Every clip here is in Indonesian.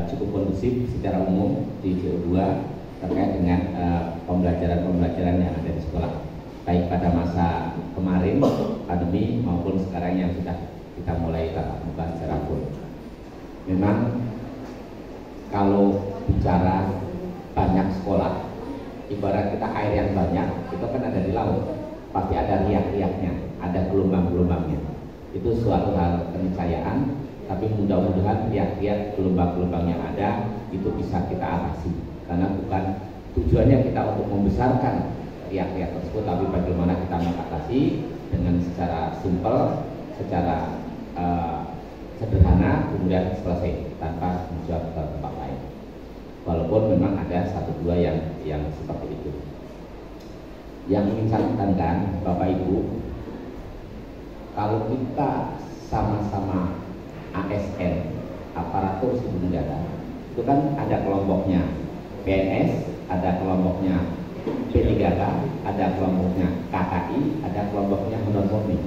cukup kondusif secara umum di CO2 terkait dengan pembelajaran-pembelajaran yang ada di sekolah, baik pada masa kemarin pandemi maupun sekarang yang sudah kita mulai tatap muka secara full. Memang kalau bicara banyak sekolah, ibarat kita air yang banyak itu kan ada di laut, pasti ada riak-riaknya, ada gelombang-gelombangnya. Itu suatu hal keniscayaan, tapi mudah-mudahan riak-riak gelombang-gelombang yang ada itu bisa kita atasi, karena bukan tujuannya kita untuk membesarkan riak-riak tersebut, tapi bagaimana kita mengatasi dengan secara simpel, secara sederhana, kemudian selesai tanpa menjawab ke tempat lain. Walaupun memang ada satu dua yang seperti itu. Yang ingin saya tekankan, Bapak Ibu, kalau kita sama-sama ASN, aparatur sipil negara, itu kan ada kelompoknya PNS, ada kelompoknya P3K, ada kelompoknya KKI, ada kelompoknya honor murni.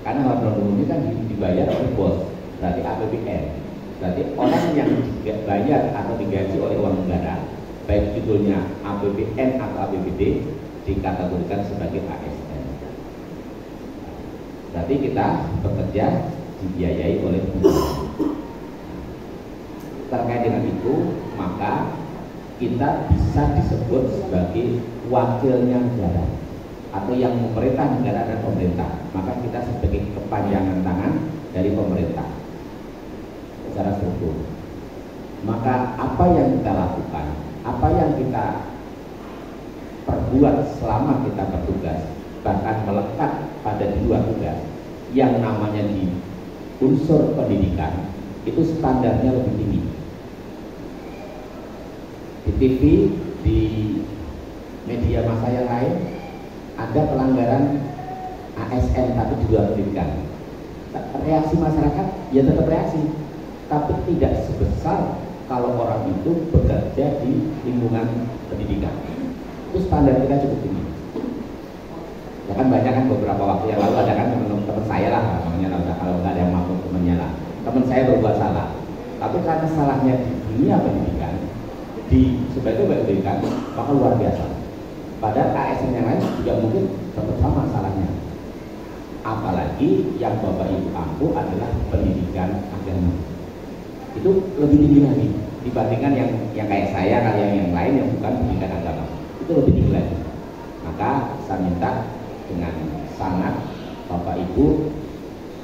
Karena honor murni kan dibayar oleh bos, berarti APBN. Berarti orang yang dibayar atau digaji oleh uang negara, baik judulnya APBN atau APBD, dikategorikan sebagai ASN. Berarti kita bekerja dibiayai oleh pemerintah. Terkait dengan itu, maka kita bisa disebut sebagai wakilnya negara atau yang memerintah negara dan pemerintah. Maka kita sebagai kepanjangan tangan dari pemerintah secara struktur. Maka apa yang kita lakukan, apa yang kita perbuat selama kita bertugas, bahkan melekat pada dua tugas yang namanya di unsur pendidikan, itu standarnya lebih tinggi. Di TV, di media massa yang lain ada pelanggaran ASN tapi juga pendidikan. Reaksi masyarakat ya tetap reaksi, tapi tidak sebesar kalau orang itu bekerja di lingkungan pendidikan. Itu standar kita cukup tinggi. Ya kan banyak kan beberapa waktu yang lalu ada kan teman saya lah, namanya kalau nggak ada yang mampu temannya lah. Teman saya berbuat salah, tapi karena salahnya di dunia pendidikan, di sebagai pendidikan, maka luar biasa. Padahal ASN yang lain juga mungkin tetap sama salahnya. Apalagi yang Bapak Ibu ampuh adalah pendidikan agama. Itu lebih tinggi lagi dibandingkan yang kayak saya, kalian yang lain yang bukan pendidikan agama. Itu lebih tinggi lagi. Maka saya minta dengan sangat Bapak Ibu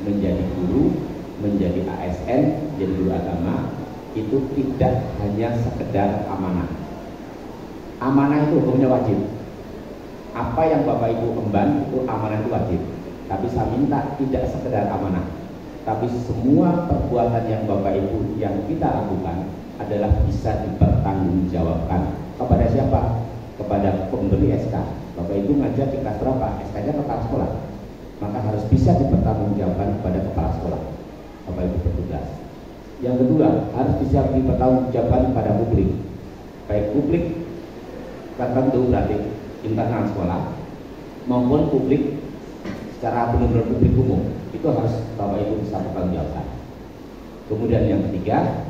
menjadi guru, menjadi ASN, jadi guru agama, itu tidak hanya sekedar amanah. Amanah itu hukumnya wajib. Apa yang Bapak Ibu emban itu amanah itu wajib. Tapi saya minta tidak sekedar amanah, tapi semua perbuatan yang Bapak Ibu yang kita lakukan adalah bisa dipertanggungjawabkan. Kepada siapa? Kepada pemberi SK. Bapak Ibu ngajar di kelas berapa? SK-nya kepala sekolah. Maka harus bisa dipertanggungjawabkan kepada kepala sekolah. Bapak Ibu bertugas. Yang kedua, harus bisa dipertanggungjawabkan kepada publik. Baik publik tertentu berarti internal sekolah maupun publik secara benar-benar publik umum. Itu harus Bapak Ibu bisa bertanggungjawabkan. Kemudian yang ketiga,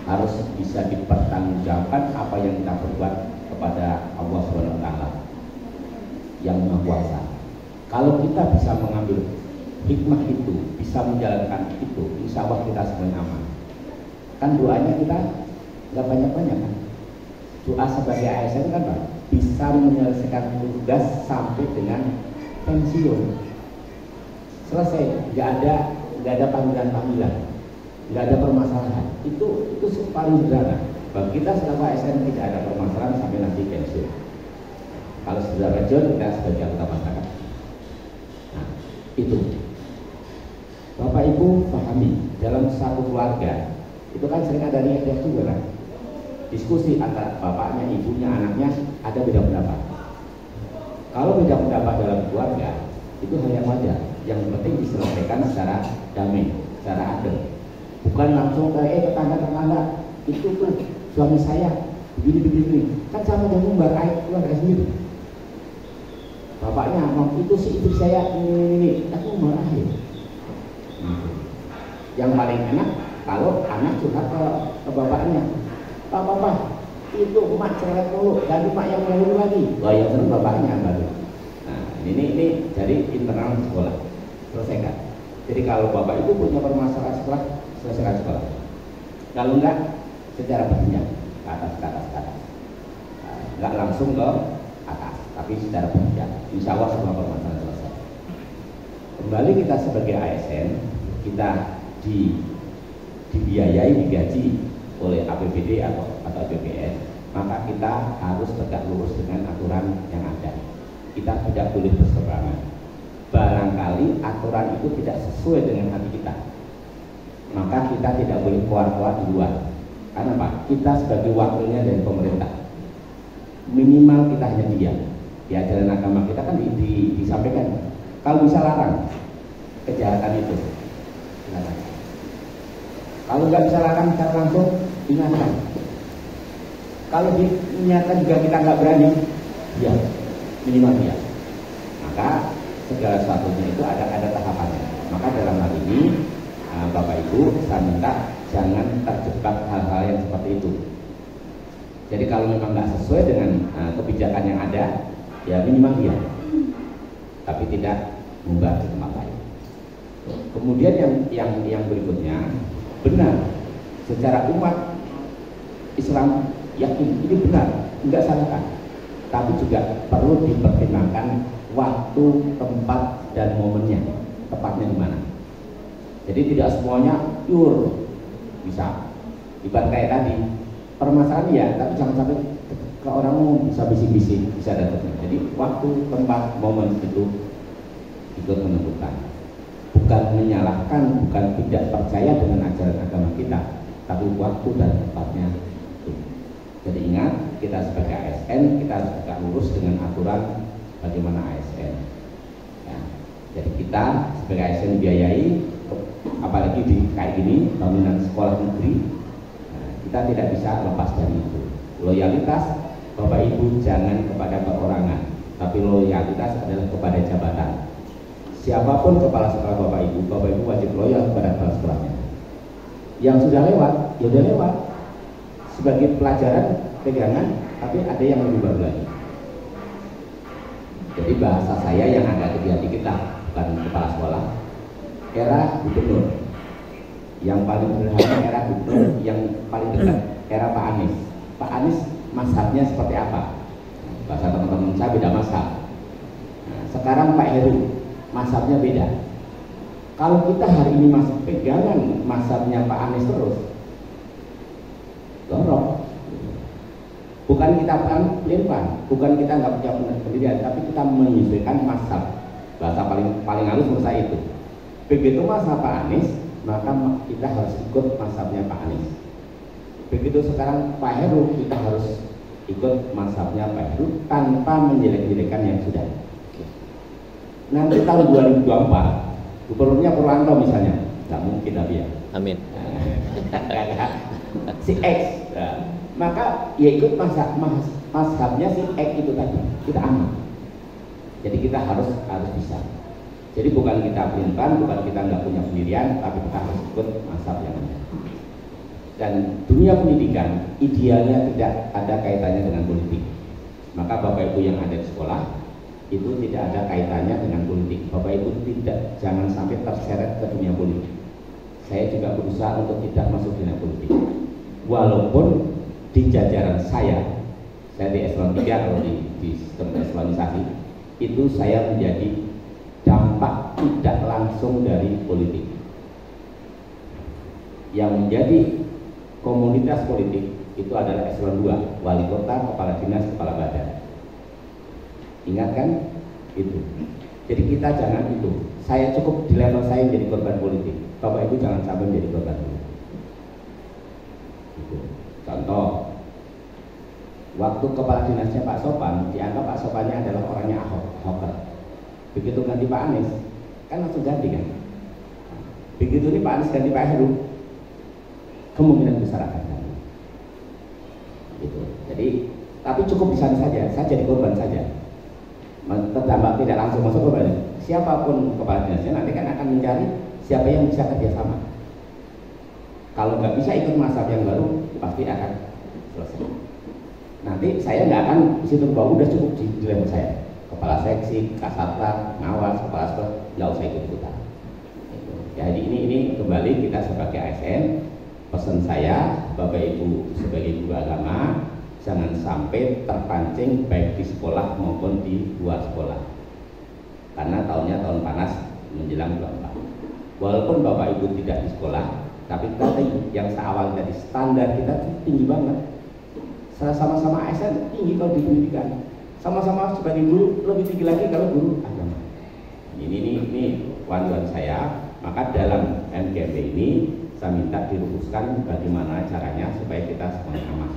harus bisa dipertanggungjawabkan apa yang kita perbuat kepada Allah Subhanahu wa taala yang Maha Kuasa. Kalau kita bisa mengambil hikmah itu, bisa menjalankan itu, insya Allah kita semuanya aman. Kan doanya kita nggak banyak-banyak kan. Doa sebagai ASN kan Pak, bisa menyelesaikan tugas sampai dengan pensiun. Selesai, nggak ada panggilan-panggilan, nggak ada permasalahan. Itu paling sederhana. Bagi kita selaku ASN tidak ada permasalahan sampai nanti pensiun. Kalau sudah pensiun, kita sebagai anggota masyarakat. Nah, itu. Bapak Ibu pahami, dalam satu keluarga itu kan sering ada riak juga kan. Diskusi antara bapaknya, ibunya, anaknya ada beda pendapat. Kalau beda pendapat dalam keluarga itu hal yang wajar. Yang penting diselesaikan secara damai, secara adil. Bukan langsung ke tetangga itu tuh suami saya begini kan sama dengan membarai keluarga sendiri. Bapaknya ngomong itu si istri saya ini aku marahin. Yang paling enak kalau anak curhat ke bapaknya, Papa, itu emak cerewet mulu, ganti emak yang melulu lagi. Wah, yang seneng bapaknya baru. Nah, ini jadi internal sekolah. Selesaikan. Jadi kalau bapak ibu punya permasalahan sekolah, selesaikan sekolah. Kalau enggak, secara berjenjang ke atas. Nah, enggak langsung ke atas, tapi secara berjenjang. Insya Allah semua permasalahan selesai. Kembali kita sebagai ASN, kita dibiayai, digaji oleh APBD atau APBN, maka kita harus tegak lurus dengan aturan yang ada. Kita tidak boleh berseberangan. Barangkali aturan itu tidak sesuai dengan hati kita, maka kita tidak boleh keluar di luar. Karena apa? Kita sebagai wakilnya dari pemerintah, minimal kita hanya diam. Di ajaran agama kita kan disampaikan, kalau bisa larang kejahatan itu, larang. Kalau nggak bisa larang secara langsung, ingatkan. Kalau diingatkan juga kita nggak berani, ya minimal ya. Maka segala sesuatunya itu ada tahapannya. Maka dalam hal ini Bapak Ibu, saya minta jangan terjebak hal-hal yang seperti itu. Jadi kalau memang nggak sesuai dengan kebijakan yang ada, ya minimal dia, tapi tidak mengubah ke tempat lain. Kemudian yang berikutnya, benar secara umat Islam yakin ini benar, enggak salahkan, tapi juga perlu dipertimbangkan waktu, tempat, dan momennya, tepatnya di mana. Jadi tidak semuanya pure bisa. Ibarat kayak tadi, permasalahan ya, tapi jangan sampai ke orang umum bisa bisik-bisik, bisa datang. Jadi waktu, tempat, momen itu ikut menentukan. Bukan menyalahkan, bukan tidak percaya dengan ajaran agama kita, tapi waktu dan tempatnya itu. Jadi ingat, kita sebagai ASN, kita harus tegak lurus dengan aturan bagaimana ASN. Ya. Jadi kita sebagai ASN dibiayai, apalagi di kayak gini, bangunan sekolah negeri, kita tidak bisa lepas dari itu. Loyalitas Bapak Ibu jangan kepada perorangan, tapi loyalitas adalah kepada jabatan. Siapapun kepala sekolah Bapak Ibu wajib loyal kepada kepala sekolahnya. Yang sudah lewat, ya sudah lewat. Sebagai pelajaran pegangan, tapi ada yang lebih baru lagi. Jadi bahasa saya yang agak di hati kita, bukan kepala sekolah. Era gubernur, yang paling sederhana era gubernur, yang paling dekat era Pak Anies. Pak Anies mazhabnya seperti apa? Bahasa teman-teman saya beda mazhab. Nah, sekarang Pak Heru mazhabnya beda. Kalau kita hari ini masih pegangan mazhabnya Pak Anies terus, dorong. Bukan kita pelin-pelan, bukan kita nggak punya pendirian, tapi kita menyesuaikan mazhab. Bahasa paling halus menurut saya itu. Begitu mazhab Pak Anies, maka kita harus ikut mazhabnya Pak Anies. Begitu sekarang Pak Heru, kita harus ikut mazhabnya Pak Heru tanpa menjelek-jelekan yang sudah. Nanti tahun 2024, gubernurnya Purwanto misalnya, nggak mungkin tapi ya. Amin. Si X, maka ya ikut mazhabnya si X itu tadi, kita aman. Jadi kita harus bisa. Jadi bukan kita pelin-pelan, bukan kita nggak punya pendirian, tapi kita harus ikut mazhab yang ada. Dan dunia pendidikan idealnya tidak ada kaitannya dengan politik. Maka Bapak Ibu yang ada di sekolah itu tidak ada kaitannya dengan politik. Bapak Ibu jangan sampai terseret ke dunia politik. Saya juga berusaha untuk tidak masuk dunia politik. Walaupun di jajaran saya di eselon 3 atau di sistem eselonisasi itu saya menjadi dampak tidak langsung dari politik. Yang menjadi komunitas politik itu adalah eselon 2, wali kota, kepala dinas, kepala badan. Ingat kan? Itu. Jadi kita jangan itu. Saya cukup di level saya menjadi korban politik. Bapak Ibu jangan sampai menjadi korban politik. Itu. Contoh, waktu kepala dinasnya Pak Sopan, dianggap Pak Sopannya adalah orangnya Ahoker. Begitu ganti Pak Anies, kan langsung ganti kan? Begitu nih Pak Anies ganti Pak Heru, kemungkinan besar akan ganti. Gitu. Jadi, tapi cukup di sana saja, saya jadi korban saja. Terdampak tidak langsung masuk korban. Siapapun kepala dinasnya nanti kan akan mencari siapa yang bisa kerjasama. Kalau nggak bisa ikut mazhab yang baru, pasti akan nanti saya nggak akan di situ bahwa udah cukup di level saya, kepala seksi, kasatlan, ngawas, kepala sekolah, nggak usah ikut-ikutan. Jadi ini kembali kita sebagai ASN, pesan saya Bapak Ibu sebagai guru agama, jangan sampai terpancing baik di sekolah maupun di luar sekolah, karena tahunnya tahun panas menjelang 24. Walaupun Bapak Ibu tidak di sekolah, tapi tadi yang seawal dari standar kita tinggi banget. Sama-sama ASN tinggi kalau di pendidikan, sama-sama sebagai guru lebih tinggi lagi kalau guru agama. Ini wanduan saya. Maka dalam MGMP ini saya minta dirumuskan bagaimana caranya supaya kita semuanya aman,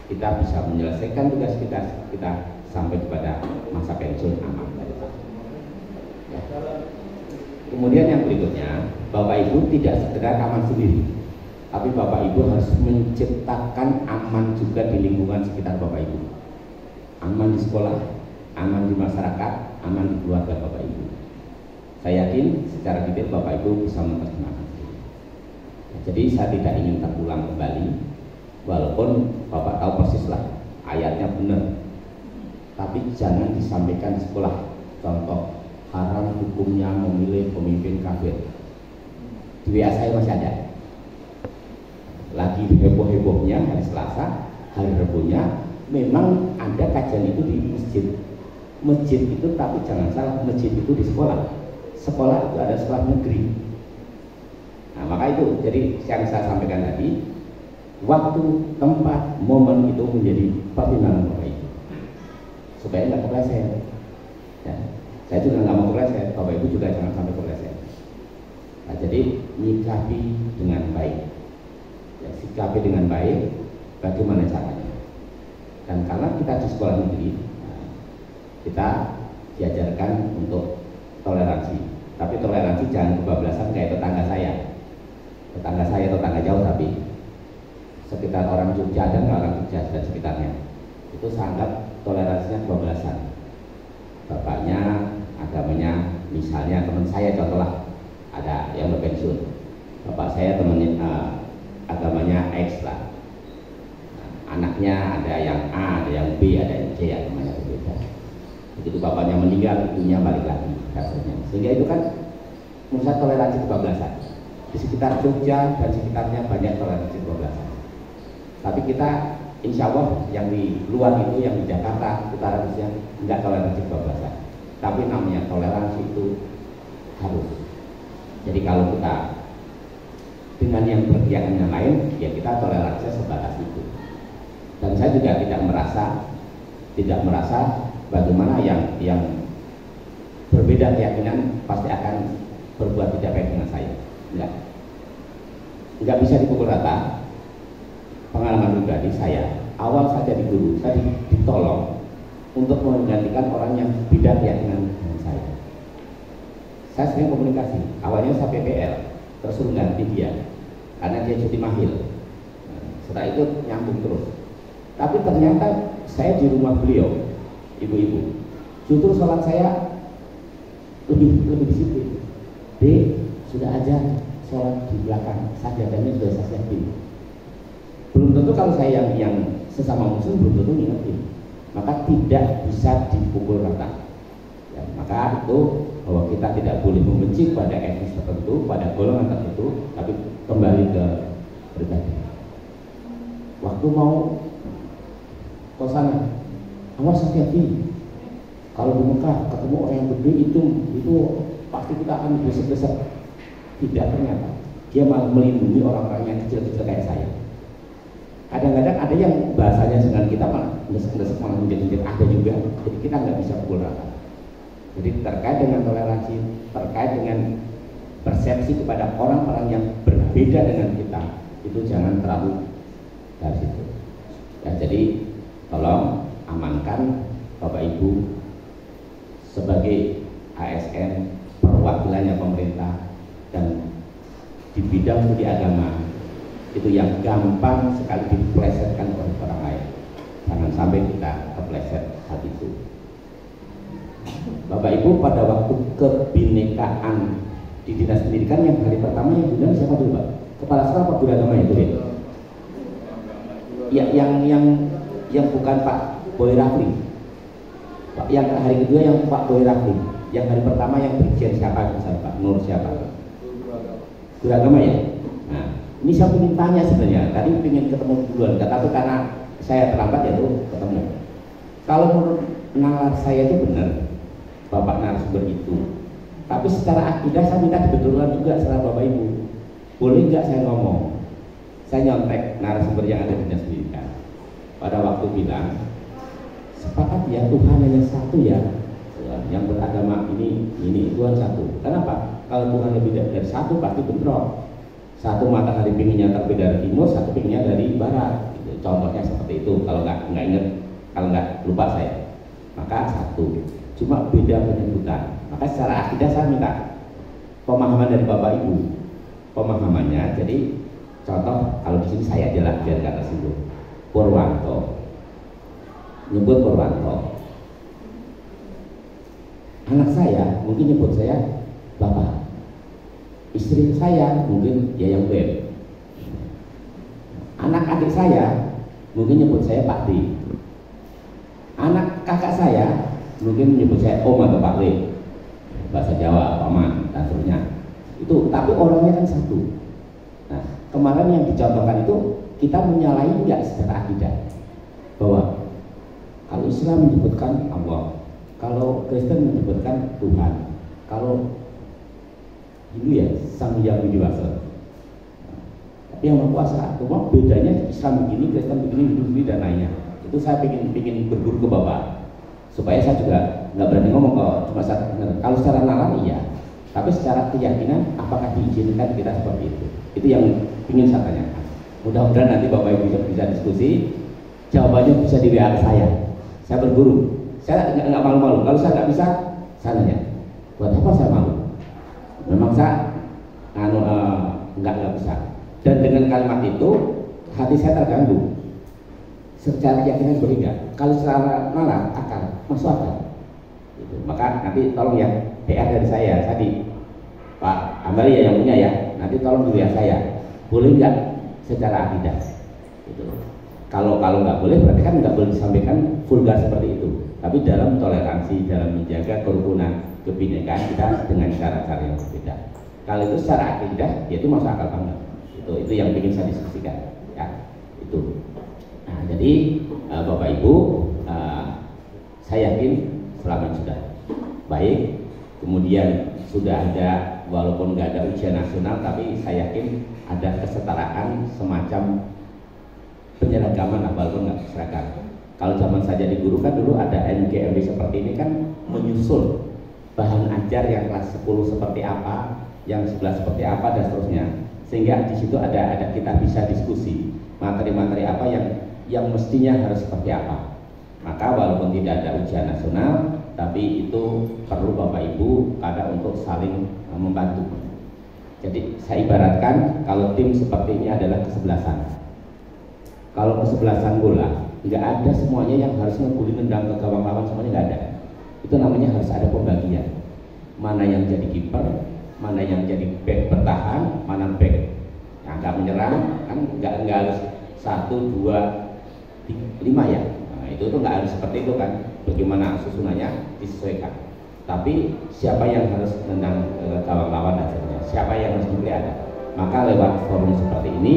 kita bisa menyelesaikan tugas kita sampai kepada masa pensiun aman. Ya. Kemudian yang berikutnya, Bapak Ibu tidak sekedar aman sendiri, tapi Bapak Ibu harus menciptakan aman juga di lingkungan sekitar Bapak Ibu. Aman di sekolah, aman di masyarakat, aman di keluarga Bapak Ibu. Saya yakin secara detail Bapak Ibu bisa menerjemahkan. Jadi saya tidak ingin terulang kembali, walaupun Bapak tahu persis lah ayatnya benar, tapi jangan disampaikan di sekolah. Contoh, haram hukumnya memilih pemimpin kafir. Di WA saya masih ada. Lagi heboh-hebohnya hari Selasa, hari Rabunya, memang ada kajian itu di masjid. Masjid itu, tapi jangan salah, masjid itu di sekolah. Sekolah itu ada sekolah negeri. Nah, maka itu jadi yang saya sampaikan tadi, waktu, tempat, momen itu menjadi pertimbangan Bapak Ibu supaya nggak kepleset. Ya, saya juga nggak mau kepleset, Bapak Ibu juga jangan sampai kepleset. Nah, jadi nyikapi dengan baik, ya, sikapi dengan baik. Bagaimana caranya? Dan karena kita di sekolah negeri, nah, kita diajarkan untuk toleransi, tapi toleransi jangan kebablasan kayak tetangga saya tetangga jauh, tapi sekitar orang Jogja dan orang Jogja dan sekitarnya itu sangat toleransinya kebablasan. Bapaknya agamanya, misalnya teman saya contohlah, ada yang berpensiun, bapak saya temennya agamanya X lah, anaknya ada yang A, ada yang B, ada yang C, agamanya berbeda. Begitu bapaknya meninggal, ibunya balik lagi kasusnya. Sehingga itu kan menurut toleransi kebablasan. Di sekitar Jogja dan sekitarnya banyak toleransi kebablasan. Tapi kita insya Allah yang di luar itu, yang di Jakarta utara khususnya, enggak toleransi kebablasan. Tapi namanya toleransi itu harus. Jadi kalau kita dengan yang berkeyakinan lain, ya kita toleransinya sebatas itu. Dan saya juga tidak merasa bagaimana yang berbeda keyakinan pasti akan berbuat tidak baik dengan saya. Enggak bisa dipukul rata. Pengalaman pribadi saya, awal saya jadi guru, saya ditolong untuk menggantikan orang yang beda keyakinan dengan saya. Saya sering komunikasi. Awalnya saya PPL, terus suruh ganti dia karena dia cuti mahil. Setelah itu nyambung terus. Tapi ternyata saya di rumah beliau, ibu-ibu, justru sholat saya lebih disiplin. Sudah aja sholat di belakang, sajadahnya sudah saya siapin. Belum tentu kalau saya yang sesama muslim belum tentu ngingetin. Maka tidak bisa dipukul rata. Ya, maka itu bahwa kita tidak boleh membenci pada etnis tertentu, pada golongan tertentu, tapi kembali ke pribadi. Waktu mau kosana, awas hati-hati. Kalau di Mekah ketemu orang yang gede itu pasti kita akan besar-besar. Tidak, ternyata dia malah melindungi orang-orang yang kecil-kecil kayak saya. Kadang-kadang ada yang bahasanya dengan kita malah desek-desek, malah menjadi ada juga. Jadi kita nggak bisa pukul rata. Jadi terkait dengan toleransi, terkait dengan persepsi kepada orang-orang yang berbeda dengan kita, itu jangan terlalu dari situ. Ya, jadi tolong amankan Bapak Ibu sebagai ASN, perwakilannya pemerintah, dan di bidang studi agama itu yang gampang sekali diplesetkan oleh orang lain. Jangan sampai kita kepleset hal itu. Bapak Ibu, pada waktu kebinekaan di dinas pendidikan yang hari pertama yang diundang siapa dulu Pak? Kepala sekolah apa guru agama itu ya? Ya, yang yang bukan Pak Boy Rafli. Yang hari kedua yang Pak Boy Rafli. Yang hari pertama yang Brigjen siapa misalnya Pak Nur siapa? Guru agama ya. Nah, ini saya ingin tanya sebenarnya. Tadi ingin ketemu duluan, tapi karena saya terlambat ya tuh ketemu. Kalau menurut nalar saya itu benar, Bapak narasumber itu. Tapi secara akidah saya minta dibetulkan juga secara Bapak Ibu. Boleh nggak saya ngomong? Saya nyontek narasumber yang ada di Dinas Pendidikan. Pada waktu bilang, sepakat ya Tuhan hanya satu ya. Yang beragama ini Tuhan satu. Kenapa? Kalau Tuhan lebih dari satu pasti bentrok. Satu matahari pinginnya terbit dari timur, satu pinginnya dari barat. Gitu. Contohnya seperti itu. Kalau nggak ingat, kalau nggak lupa saya. Maka satu. Cuma beda penyebutan. Maka secara akidah saya minta pemahaman dari Bapak Ibu. Pemahamannya. Jadi contoh kalau di sini saya aja lah biar nggak tersinggung. Purwanto. Nyebut Purwanto. Anak saya mungkin nyebut saya Bapak. Istri saya mungkin ya yang Beb. Anak adik saya mungkin nyebut saya Pak D. Anak kakak saya mungkin menyebut saya Om atau Pak Le. Bahasa Jawa, Paman dan seterusnya. Itu tapi orangnya kan satu. Nah, kemarin yang dicontohkan itu kita menyalahi nggak secara akidah bahwa kalau Islam menyebutkan Allah, kalau Kristen menyebutkan Tuhan, kalau Hindu ya Sang Hyang Widi Wasa. Tapi yang berkuasa, cuma bedanya Islam begini, Kristen begini, Hindu begini dan lainnya. Itu saya ingin berguru ke Bapak supaya saya juga nggak berani ngomong cuma kalau secara nalar iya, tapi secara keyakinan apakah diizinkan kita seperti itu yang ingin saya tanyakan. Mudah-mudahan nanti Bapak Ibu bisa diskusi, jawabannya bisa di WA saya berguru, saya nggak malu-malu. Kalau saya nggak bisa, saya nanya buat apa saya malu, memang saya nggak bisa. Dan dengan kalimat itu hati saya terganggu. Secara keyakinan boleh nggak? Kalau secara nalar akal masuk akal. Gitu. Maka nanti tolong ya PR dari saya tadi Pak Amali yang punya ya. Nanti tolong dulu ya saya. Boleh nggak secara akidah? Gitu. Kalau nggak boleh berarti kan nggak boleh disampaikan vulgar seperti itu. Tapi dalam toleransi, dalam menjaga kerukunan, kebinekaan kita dengan cara-cara yang berbeda. Kalau itu secara akidah, ya itu masuk akal banget. Itu yang ingin saya diskusikan. Ya, itu. Nah, jadi Bapak Ibu, saya yakin selama sudah baik, kemudian sudah ada walaupun nggak ada ujian nasional, tapi saya yakin ada kesetaraan semacam penyeragaman lah walaupun nggak seragam. Kalau zaman saya jadi guru kan dulu ada NGMB seperti ini kan menyusul bahan ajar yang kelas 10 seperti apa, yang 11 seperti apa dan seterusnya, sehingga di situ ada kita bisa diskusi materi-materi apa yang mestinya harus seperti apa. Maka walaupun tidak ada ujian nasional, tapi itu perlu Bapak Ibu karena untuk saling membantu. Jadi saya ibaratkan kalau tim seperti ini adalah kesebelasan. Kalau kesebelasan bola, nggak ada semuanya yang harus ngegulin nendang ke gawang lawan, semuanya nggak ada. Itu namanya harus ada pembagian. Mana yang jadi kiper, mana yang jadi back bertahan, mana back yang nggak menyerang, kan nggak harus 1, 2, 5 ya. Nah, itu tuh nggak harus seperti itu kan. Bagaimana susunannya disesuaikan. Tapi siapa yang harus nendang gawang lawan hasilnya, siapa yang harus dipilih ada. Maka lewat forum seperti ini,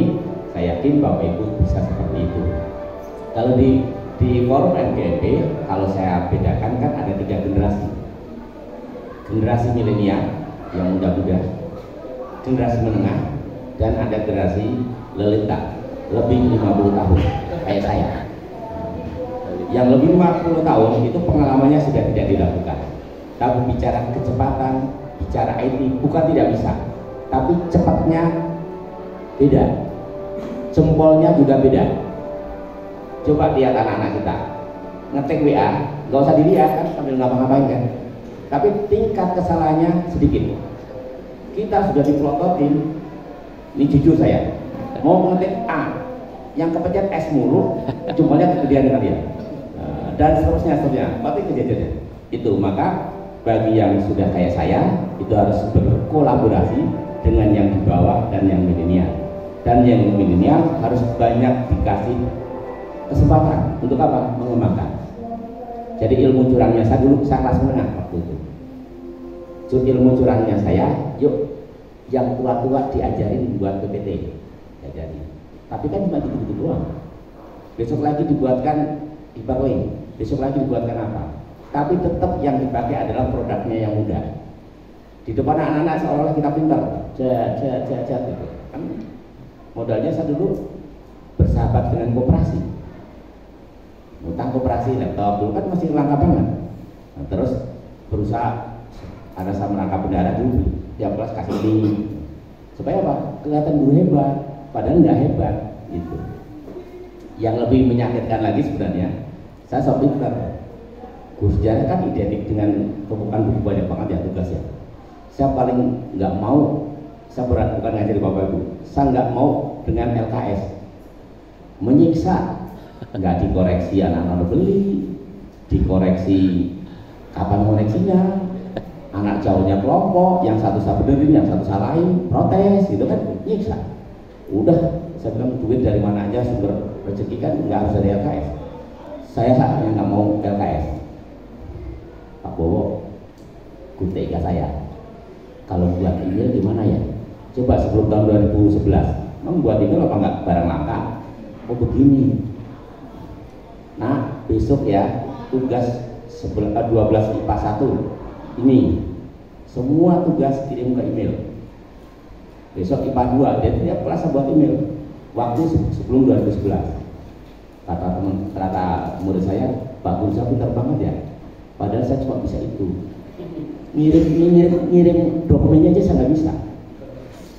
saya yakin Bapak Ibu bisa seperti itu. Kalau di forum MGMP, kalau saya bedakan kan ada 3 generasi. Generasi milenial yang muda-muda, generasi menengah, dan ada generasi lelita lebih 50 tahun kayak saya. Yang lebih 50 tahun itu pengalamannya sudah tidak dilakukan. Tapi bicara kecepatan, bicara IT bukan tidak bisa, tapi cepatnya beda, jempolnya juga beda. Coba lihat anak-anak kita ngetik WA, nggak usah dilihat kan sambil ngapa-ngapain kan, tapi tingkat kesalahannya sedikit. Kita sudah dipelototin, ini jujur saya, mau ngetik A, yang kepencet S mulu, jempolnya kegedean kali ya. Dan seterusnya, tapi kejadiannya itu. Maka bagi yang sudah kayak saya itu harus berkolaborasi dengan yang di bawah dan yang milenial, dan yang milenial harus banyak dikasih kesempatan untuk apa? Mengembangkan. Jadi ilmu curangnya saya dulu, saya kelas menengah waktu itu. Ilmu curangnya saya, yuk yang tua-tua diajarin buat PPT, diajarin. Tapi kan cuma gitu-gitu doang. Besok lagi dibuatkan e-powerpoint, besok lagi dibuatkan apa? Tapi tetap yang dipakai adalah produknya yang mudah. Di depan anak-anak seolah-olah kita pintar, jat gitu. Kan modalnya saya dulu bersahabat dengan koperasi. Utang koperasi laptop dulu kan masih langka banget. Nah, terus berusaha ada saya merangkap bendara dulu, tiap kelas kasih link supaya apa? Kelihatan guru hebat, padahal nggak hebat gitu. Yang lebih menyakitkan lagi sebenarnya, saya sok pintar. Guru sejarah kan identik dengan tumpukan buku banyak banget ya tugasnya. Saya paling nggak mau, saya berat bukan ngajari Bapak Ibu, saya nggak mau dengan LKS menyiksa, nggak dikoreksi anak-anak beli, dikoreksi kapan koreksinya, anak jauhnya kelompok, yang satu saya benerin, yang satu salahin, protes gitu kan, nyiksa. Udah, saya bilang duit dari mana aja sumber rezeki kan nggak harus dari LKS. Saya yang nggak mau LKS. Pak Bowo, kutega saya. Kalau buat email gimana ya? Coba sebelum tahun 2011, membuat email apa enggak barang langka? Oh begini. Nah besok ya tugas 12 IPA 1 ini semua tugas kirim ke email. Besok IPA 2 dia tiap kelas buat email. Waktu sebelum 2011. Kata murid saya, Pak Guru saya pintar banget ya. Padahal saya cuma bisa itu. Ngirim dokumennya aja saya nggak bisa.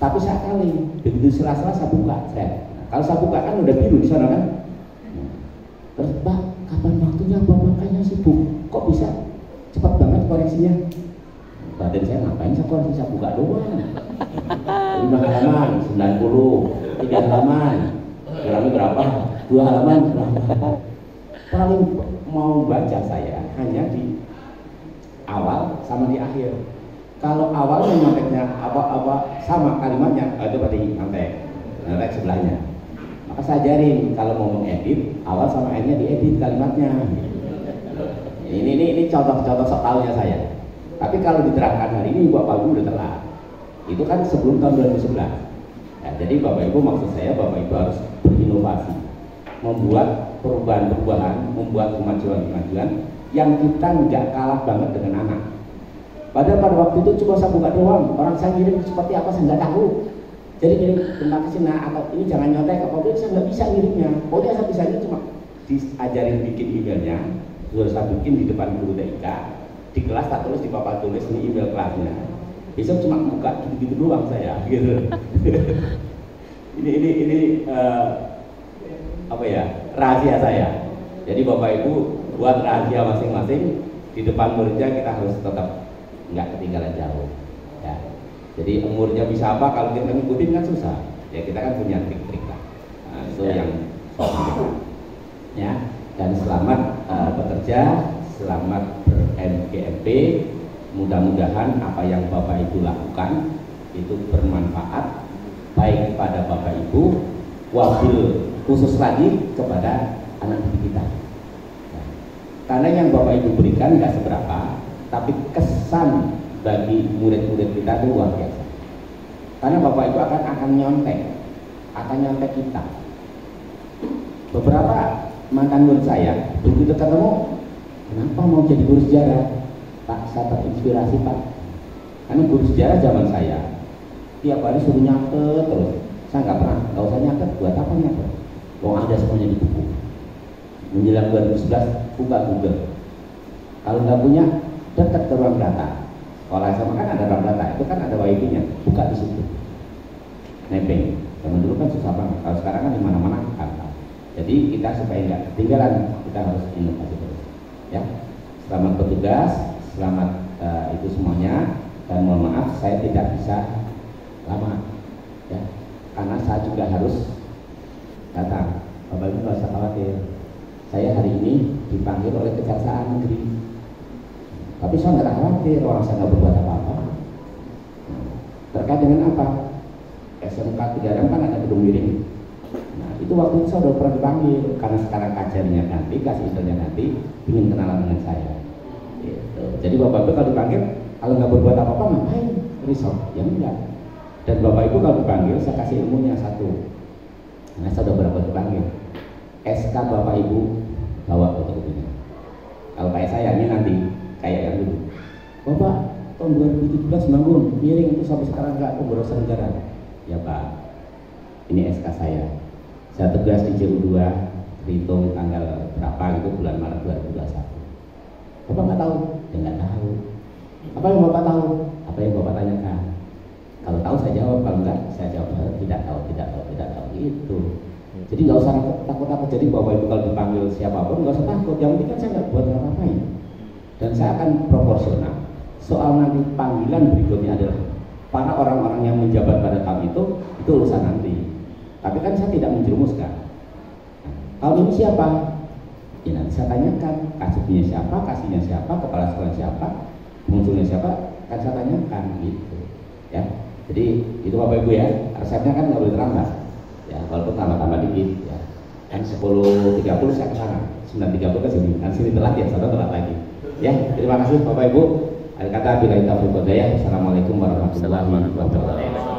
Tapi saya kali begitu sela-sela saya buka. Nah, kalau saya buka kan udah biru di sana kan. Terus Pak, kapan waktunya? Apa makanya sibuk? Kok bisa cepat banget koreksinya? Badan saya ngapain saya koreksi, saya buka doang. 5 halaman, 90, 3 halaman, kurangnya berapa? 2 halaman, berapa? Paling mau baca saya hanya di awal sama di akhir. Kalau awalnya nyonteknya apa sama kalimatnya, itu berarti nyontek sebelahnya. Maka saya ajarin kalau mau mengedit, awal sama akhirnya diedit kalimatnya. Ini contoh-contoh sok tahunya saya. Tapi kalau diterapkan hari ini Bapak Ibu udah telat. Itu kan sebelum tahun 2011. Nah, jadi Bapak Ibu maksud saya Bapak Ibu harus berinovasi, membuat perubahan-perubahan, membuat kemajuan-kemajuan yang kita nggak kalah banget dengan anak. Padahal pada waktu itu cuma saya buka doang, orang saya ngirim seperti apa saya nggak tahu. Jadi kirim terima kasih nah atau ini jangan nyontek apa saya nggak bisa ngirimnya. Pokoknya saya bisa ini cuma diajarin bikin emailnya, sudah saya bikin di depan guru TIK, di kelas tak tulis di papan tulis ini email kelasnya. Besok cuma buka gitu-gitu doang saya, gitu. ini apa ya, rahasia saya. Jadi Bapak Ibu buat rahasia masing-masing, di depan muridnya kita harus tetap nggak ketinggalan jauh ya. Jadi umurnya bisa apa kalau kita ngikutin kan susah ya, kita kan punya trik-trik lah. Nah, itu yang ya. Dan selamat bekerja, selamat ber-MGMP. Mudah-mudahan apa yang Bapak Ibu lakukan itu bermanfaat baik kepada Bapak Ibu, wabil khusus lagi kepada anak didik kita. Nah, karena yang Bapak Ibu berikan nggak seberapa, tapi kesan bagi murid-murid kita itu luar biasa. Karena Bapak Ibu akan nyontek kita. Beberapa mantan murid saya begitu ketemu, kenapa mau jadi guru sejarah? Pak, saya terinspirasi Pak. Karena guru sejarah zaman saya tiap hari suruh nyatet terus. Saya nggak usah nyatet, buat apa nyatet? Wong ada semuanya di buku. Menjelang 2011 buka Google. Kalau nggak punya, dekat ke ruang data. Kalau sama kan ada ruang data, itu kan ada wifi-nya, buka di situ. Nebeng. Zaman dulu kan susah banget. Kalau sekarang kan di mana-mana gampang. Jadi kita supaya nggak ketinggalan, kita harus inovasi terus. Ya, selamat bertugas, selamat itu semuanya. Dan mohon maaf, saya tidak bisa lama, ya, karena saya juga harus datang. Bapak Ibu nggak usah khawatir. Saya hari ini dipanggil oleh Kejaksaan Negeri. Tapi saya nggak khawatir, orang saya nggak berbuat apa-apa. Terkait dengan apa? SMK 3M kan ada gedung miring. Nah itu waktu itu saya udah pernah dipanggil karena sekarang kajiannya ganti, kasih infonya ganti, ingin kenalan dengan saya. Gitu. Jadi bapak ibu kalau dipanggil, kalau nggak berbuat apa-apa ngapain risau? Ya enggak. Dan bapak ibu kalau dipanggil saya kasih ilmunya satu. Nah saya udah berapa dipanggil, SK bapak ibu bawa fotokopinya. Kalau kayak saya ini nanti kayak yang dulu, bapak tahun 2017 bangun miring itu sampai sekarang nggak pemborosan negara. Ya pak, ini SK saya tugas di JU2, hitung tanggal berapa gitu, bulan Maret 2021. Bapak nggak tahu? Ya nggak tahu. Apa yang bapak tahu? Apa yang bapak tanyakan? Kalau tahu saya jawab, kalau enggak saya jawab tidak tahu gitu. Jadi nggak usah takut-takut. Jadi bapak ibu kalau dipanggil siapapun nggak usah takut. Yang penting kan saya nggak buat apa-apain. Dan saya akan proporsional. Soal nanti panggilan berikutnya adalah para orang-orang yang menjabat pada tahun itu urusan nanti. Tapi kan saya tidak menjerumuskan. Nah, tahun ini siapa? Ya nanti saya tanyakan kasihnya siapa, kepala sekolah siapa, munculnya siapa, kan saya tanyakan gitu. Ya. Jadi itu bapak ibu ya, resepnya kan nggak boleh terlambat. Ya, walaupun tambah-tambah dikit. Ya. Kan 10.30 saya ke sana, 9.30 ke sini. Kan sini telat ya, sana telat lagi. Ya, terima kasih bapak ibu. Ada kata bila kita berbuat daya. Assalamualaikum warahmatullahi wabarakatuh.